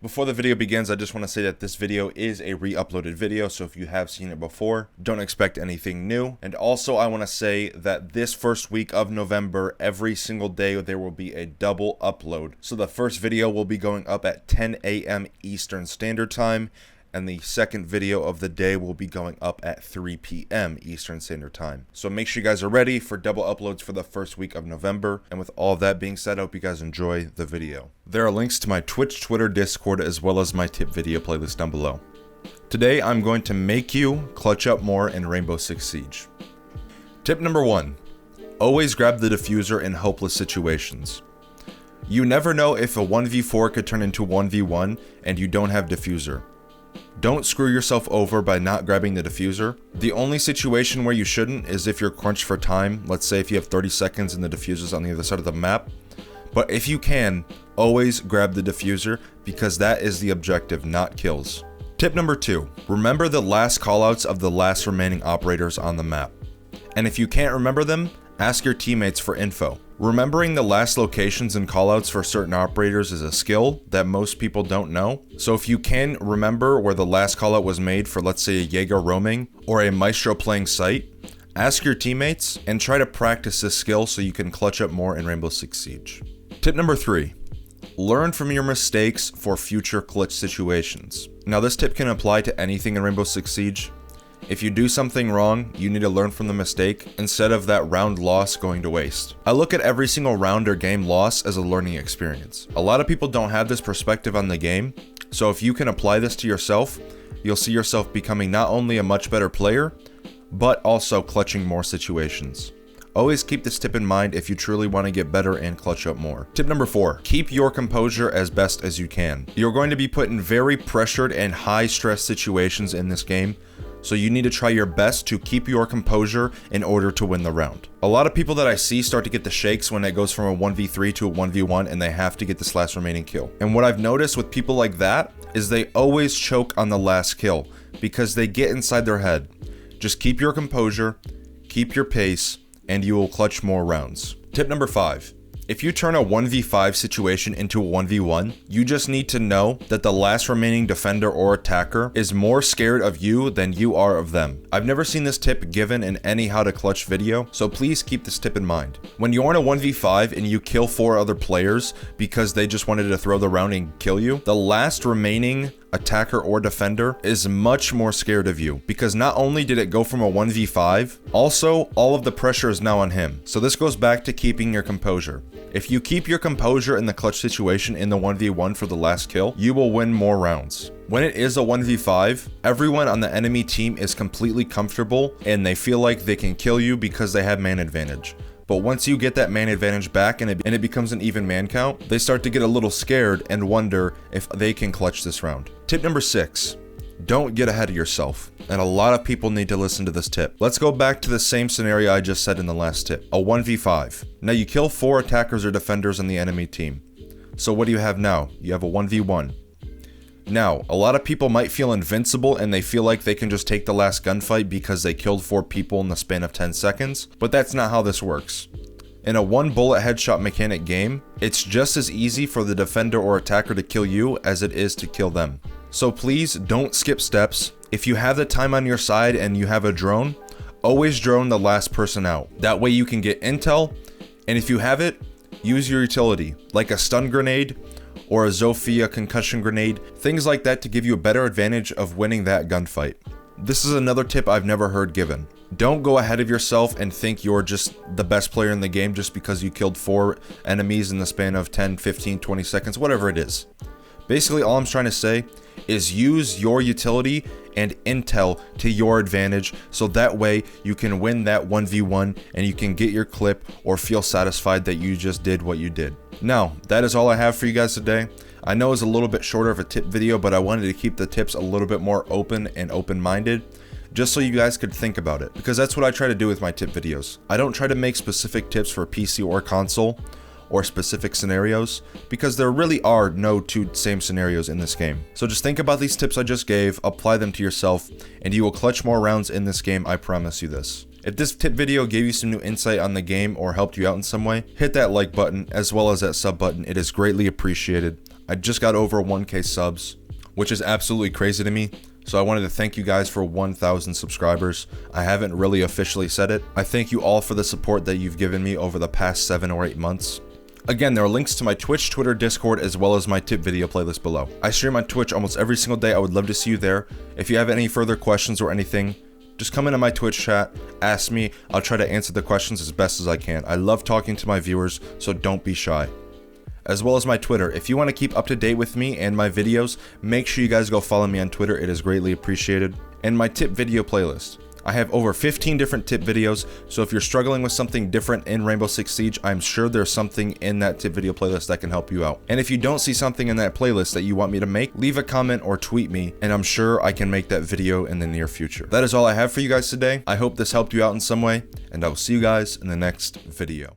Before the video begins, I just want to say that this video is a re-uploaded video, so if you have seen it before, don't expect anything new. And also, I want to say that this first week of November, every single day, there will be a double upload. So the first video will be going up at 10 a.m. Eastern Standard Time, and the second video of the day will be going up at 3 p.m. Eastern Standard Time. So make sure you guys are ready for double uploads for the first week of November. And with all of that being said, I hope you guys enjoy the video. There are links to my Twitch, Twitter, Discord, as well as my tip video playlist down below. Today, I'm going to make you clutch up more in Rainbow Six Siege. Tip number 1. Always grab the diffuser in hopeless situations. You never know if a 1v4 could turn into 1v1 and you don't have diffuser. Don't screw yourself over by not grabbing the diffuser. The only situation where you shouldn't is if you're crunched for time. Let's say if you have 30 seconds and the diffuser's on the other side of the map. But if you can, always grab the diffuser because that is the objective, not kills. Tip number 2. Remember the last callouts of the last remaining operators on the map. And if you can't remember them, ask your teammates for info. Remembering the last locations and callouts for certain operators is a skill that most people don't know. So if you can remember where the last callout was made for, let's say, a EVGA roaming or a Maestro playing site, ask your teammates and try to practice this skill so you can clutch up more in Rainbow Six Siege. Tip number 3. Learn from your mistakes for future clutch situations. Now this tip can apply to anything in Rainbow Six Siege. If you do something wrong, you need to learn from the mistake instead of that round loss going to waste. I look at every single round or game loss as a learning experience. A lot of people don't have this perspective on the game, so if you can apply this to yourself, you'll see yourself becoming not only a much better player, but also clutching more situations. Always keep this tip in mind if you truly want to get better and clutch up more. Tip number 4. Keep your composure as best as you can. You're going to be put in very pressured and high stress situations in this game, so you need to try your best to keep your composure in order to win the round. A lot of people that I see start to get the shakes when it goes from a 1v3 to a 1v1 and they have to get this last remaining kill. And what I've noticed with people like that is they always choke on the last kill because they get inside their head. Just keep your composure, keep your pace, and you will clutch more rounds. Tip number 5. If you turn a 1v5 situation into a 1v1, you just need to know that the last remaining defender or attacker is more scared of you than you are of them. I've never seen this tip given in any how to clutch video, so please keep this tip in mind. When you're in a 1v5 and you kill 4 other players because they just wanted to throw the round and kill you, the last remaining attacker or defender is much more scared of you because not only did it go from a 1v5, also all of the pressure is now on him. So this goes back to keeping your composure. If you keep your composure in the clutch situation in the 1v1 for the last kill, you will win more rounds. When it is a 1v5, everyone on the enemy team is completely comfortable and they feel like they can kill you because they have man advantage. But once you get that man advantage back and it becomes an even man count, they start to get a little scared and wonder if they can clutch this round. Tip number 6. Don't get ahead of yourself. And a lot of people need to listen to this tip. Let's go back to the same scenario I just said in the last tip. A 1v5. Now you kill 4 attackers or defenders on the enemy team. So what do you have now? You have a 1v1. Now, a lot of people might feel invincible and they feel like they can just take the last gunfight because they killed 4 people in the span of 10 seconds, but that's not how this works. In a 1-bullet headshot mechanic game, it's just as easy for the defender or attacker to kill you as it is to kill them. So please don't skip steps. If you have the time on your side and you have a drone, always drone the last person out. That way you can get intel, and if you have it, use your utility, like a stun grenade, or a Zofia concussion grenade, things like that to give you a better advantage of winning that gunfight. This is another tip I've never heard given. Don't go ahead of yourself and think you're just the best player in the game just because you killed 4 enemies in the span of 10, 15, 20 seconds, whatever it is. Basically, all I'm trying to say is use your utility and intel to your advantage so that way you can win that 1v1 and you can get your clip or feel satisfied that you just did what you did. Now, that is all I have for you guys today. I know it's a little bit shorter of a tip video, but I wanted to keep the tips a little bit more open and open-minded just so you guys could think about it, because that's what I try to do with my tip videos. I don't try to make specific tips for PC or console or specific scenarios because there really are no 2 same scenarios in this game. So just think about these tips I just gave, apply them to yourself, and you will clutch more rounds in this game, I promise you this. If this tip video gave you some new insight on the game or helped you out in some way, hit that like button as well as that sub button. It is greatly appreciated. I just got over 1K subs, which is absolutely crazy to me. So I wanted to thank you guys for 1,000 subscribers. I haven't really officially said it. I thank you all for the support that you've given me over the past 7 or 8 months. Again, there are links to my Twitch, Twitter, Discord, as well as my tip video playlist below. I stream on Twitch almost every single day. I would love to see you there. If you have any further questions or anything, just come into my Twitch chat, ask me. I'll try to answer the questions as best as I can. I love talking to my viewers, so don't be shy. As well as my Twitter. If you want to keep up to date with me and my videos, make sure you guys go follow me on Twitter. It is greatly appreciated. And my tip video playlist. I have over 15 different tip videos, so if you're struggling with something different in Rainbow Six Siege, I'm sure there's something in that tip video playlist that can help you out. And if you don't see something in that playlist that you want me to make, leave a comment or tweet me, and I'm sure I can make that video in the near future. That is all I have for you guys today. I hope this helped you out in some way, and I will see you guys in the next video.